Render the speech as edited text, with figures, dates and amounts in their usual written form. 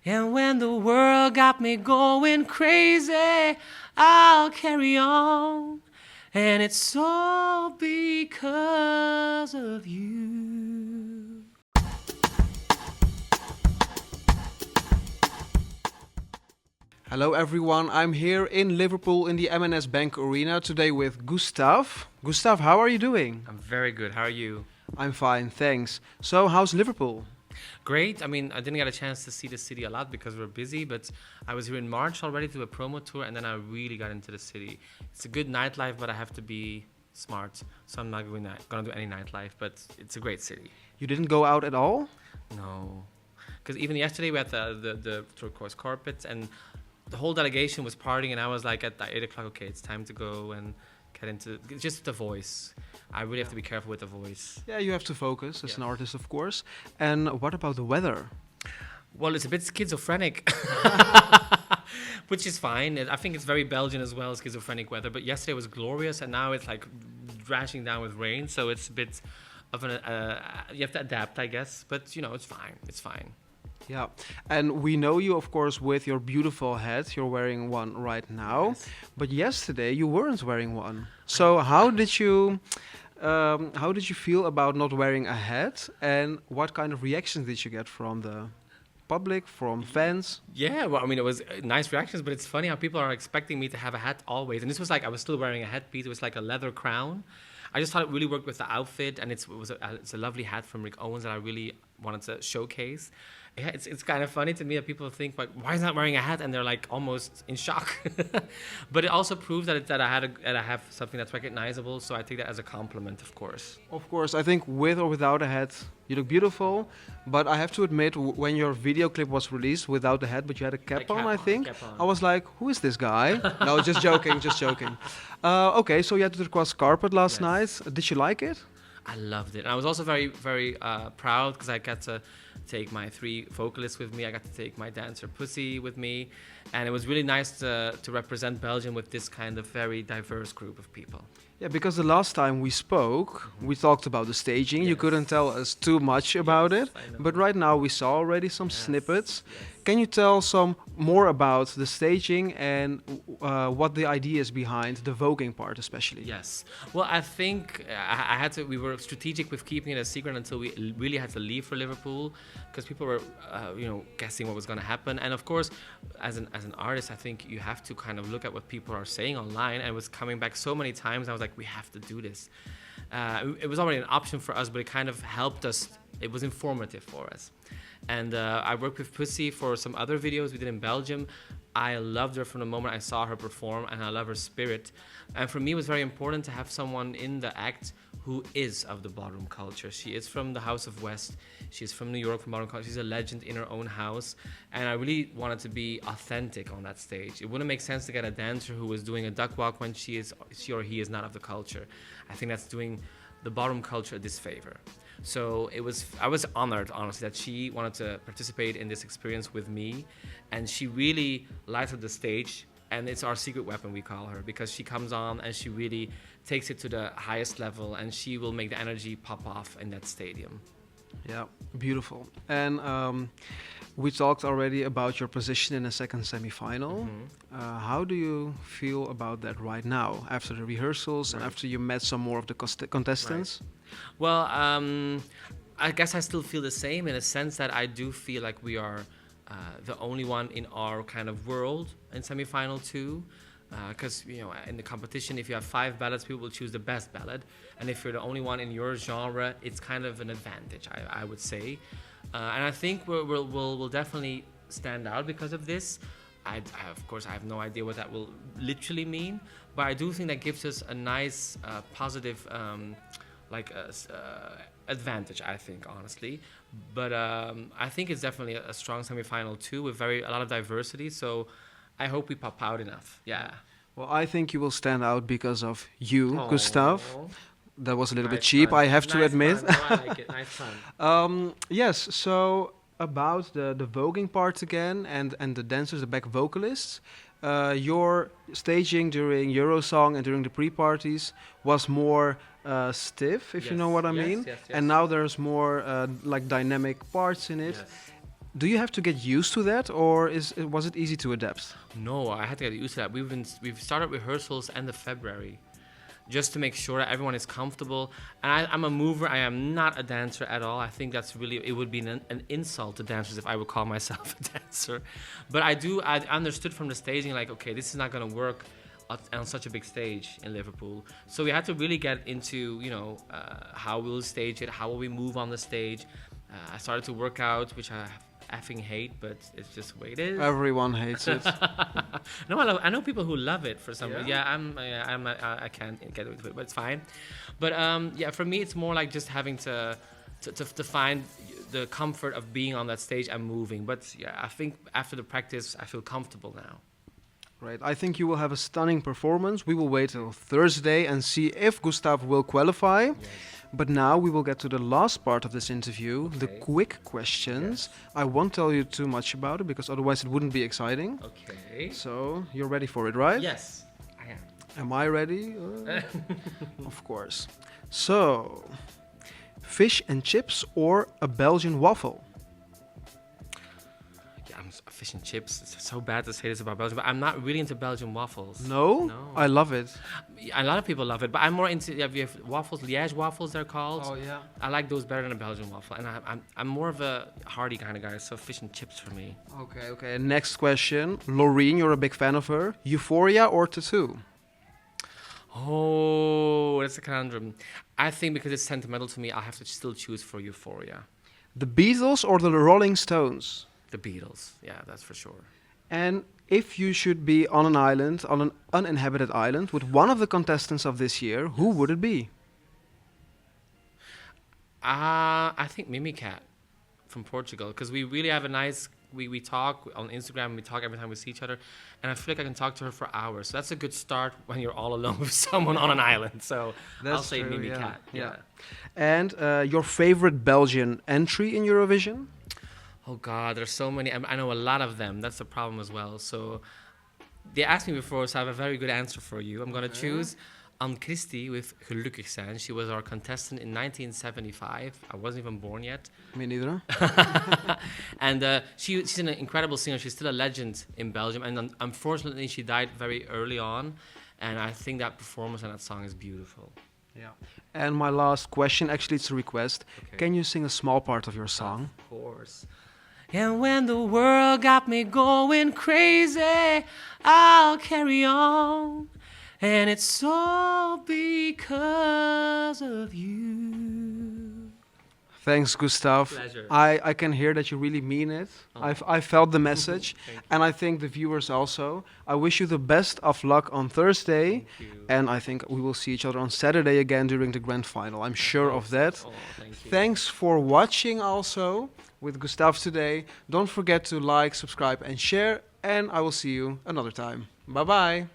And when the world got me going crazy, I'll carry on. And it's all because of you. Hello everyone, I'm here in Liverpool in the M&S Bank Arena today with Gustaph. Gustaph, how are you doing? I'm very good. How are you? I'm fine, thanks. So, how's Liverpool? Great. I mean, I didn't get a chance to see the city a lot because we're busy, but I was here in March already to a promo tour, and then I really got into the city. It's a good nightlife, but I have to be smart, so I'm not going to do any nightlife, but it's a great city. You didn't go out at all? No. Because even yesterday we had the turquoise carpet, and the whole delegation was partying, and I was like at 8 o'clock, okay, it's time to go and get into just the voice. I really have to be careful with the voice. Yeah, you have to focus as an artist, of course. And what about the weather? Well, it's a bit schizophrenic, which is fine. I think it's very Belgian as well, schizophrenic weather. But yesterday was glorious, and now it's like drashing down with rain. So it's a bit of an, you have to adapt, I guess. But, you know, it's fine. It's fine. Yeah, and we know you, of course, with your beautiful hat. You're wearing one right now. Yes. But yesterday you weren't wearing one. So how did you feel about not wearing a hat? And what kind of reactions did you get from the public, from fans? Yeah, well, I mean, it was nice reactions, but it's funny how people are expecting me to have a hat always. And this was like, I was still wearing a headpiece. It was like a leather crown. I just thought it really worked with the outfit, and it's a lovely hat from Rick Owens that I really wanted to showcase. Yeah, it's kind of funny to me that people think like, why is he not wearing a hat? And they're like almost in shock. But it also proves that I have something that's recognizable. So I take that as a compliment, of course. Of course, I think with or without a hat, you look beautiful. But I have to admit, when your video clip was released without the hat, but you had a cap on, I think, I was like, who is this guy? No, just joking, just joking. Okay, so you had the turquoise carpet last night. Did you like it? I loved it. And I was also very, very proud because I got to take my 3 vocalists with me. I got to take my dancer Pussy with me. And it was really nice to represent Belgium with this kind of very diverse group of people. Yeah, because the last time we spoke, we talked about the staging. You Yes. couldn't tell us too much about it. I know. But right now we saw already some snippets. Yes. Can you tell some more about the staging and what the idea is behind the voguing part especially? Yes. Well, I think I had to. We were strategic with keeping it a secret until we really had to leave for Liverpool, because people were, guessing what was going to happen. And of course, as an artist, I think you have to kind of look at what people are saying online. And it was coming back so many times. I was like, we have to do this. It was already an option for us, but it kind of helped us. It was informative for us. And I worked with Pussy for some other videos we did in Belgium. I loved her from the moment I saw her perform, and I love her spirit. And for me, it was very important to have someone in the act who is of the ballroom culture. She is from the House of West. She's from New York, from ballroom culture. She's a legend in her own house. And I really wanted to be authentic on that stage. It wouldn't make sense to get a dancer who was doing a duck walk when she or he is not of the culture. I think that's doing the ballroom culture a disfavor. So I was honored, honestly, that she wanted to participate in this experience with me, and she really lights up the stage, and it's our secret weapon, we call her, because she comes on and she really takes it to the highest level, and she will make the energy pop off in that stadium. Yeah, beautiful. And we talked already about your position in the second semi-final. How do you feel about that right now, after the rehearsals and after you met some more of the contestants? Right. Well, I guess I still feel the same, in a sense that I do feel like we are the only one in our kind of world in semi-final 2. Because in the competition, if you have 5 ballads, people will choose the best ballad, and if you're the only one in your genre, it's kind of an advantage, I would say. And I think we'll definitely stand out because of this. Of course, I have no idea what that will literally mean, but I do think that gives us a nice, positive, advantage, I think, honestly. But I think it's definitely a strong semi-final 2 with a lot of diversity. So I hope we pop out enough. Yeah. Well, I think you will stand out because of you, Aww. Gustaph. That was a little bit Nice cheap, fun. I have to Nice admit. fun. No, I like it. Nice fun. Yes, so about the voguing part again and the dancers, the back vocalists, your staging during Eurosong and during the pre-parties was more stiff, if you know what I mean. Yes. And now there's more like dynamic parts in it. Yes. Do you have to get used to that, or was it easy to adapt? No, I had to get used to that. We've started rehearsals end of February, just to make sure that everyone is comfortable. And I'm a mover. I am not a dancer at all. I think that's really, it would be an insult to dancers if I would call myself a dancer. But I understood from the staging, like, okay, this is not going to work on such a big stage in Liverpool. So we had to really get into, how we'll stage it, how will we move on the stage. I started to work out, which I effing hate, but it's just the way it is. Everyone hates it. No, I know people who love it for some reason. I can't get into it, but it's fine. But for me, it's more like just having to find the comfort of being on that stage and moving. But yeah, I think after the practice, I feel comfortable now. Right. I think you will have a stunning performance. We will wait till Thursday and see if Gustaph will qualify. Yes. But now we will get to the last part of this interview, the quick questions. Yes. I won't tell you too much about it because otherwise it wouldn't be exciting. Okay. So you're ready for it, right? Yes, I am. Am I ready? Of course. So, fish and chips or a Belgian waffle? Fish and chips. It's so bad to say this about Belgium, but I'm not really into Belgian waffles. No? I love it. A lot of people love it, but I'm more into we have waffles, Liège waffles they're called. Oh yeah. I like those better than a Belgian waffle, and I'm more of a hearty kind of guy, so fish and chips for me. Okay. Next question. Loreen, you're a big fan of her. Euphoria or Tattoo? Oh, that's a conundrum. I think because it's sentimental to me, I'll have to still choose for Euphoria. The Beatles or the Rolling Stones? The Beatles, yeah, that's for sure. And if you should be on an island, on an uninhabited island, with one of the contestants of this year, who would it be? I think Mimicat from Portugal, because we really have a nice, we talk on Instagram, we talk every time we see each other, and I feel like I can talk to her for hours. So that's a good start when you're all alone with someone on an island. So I'll say Mimicat. Yeah. And your favorite Belgian entry in Eurovision? Oh God, there's so many. I know a lot of them. That's the problem as well. So they asked me before, so I have a very good answer for you. I'm going to choose Anne Christie with Gelukkig zijn. She was our contestant in 1975. I wasn't even born yet. Me neither. And she's an incredible singer. She's still a legend in Belgium. And unfortunately, she died very early on. And I think that performance on that song is beautiful. Yeah. And my last question, actually it's a request. Okay. Can you sing a small part of your song? Of course. And when the world got me going crazy, I'll carry on. And it's all because of you. Thanks, Gustaph. Pleasure. I can hear that you really mean it. Oh. I felt the message. And I think the viewers also. I wish you the best of luck on Thursday. And I think we will see each other on Saturday again during the grand final. I'm sure of that. Oh, thank you. Thanks for watching also with Gustaph today. Don't forget to like, subscribe and share. And I will see you another time. Bye-bye.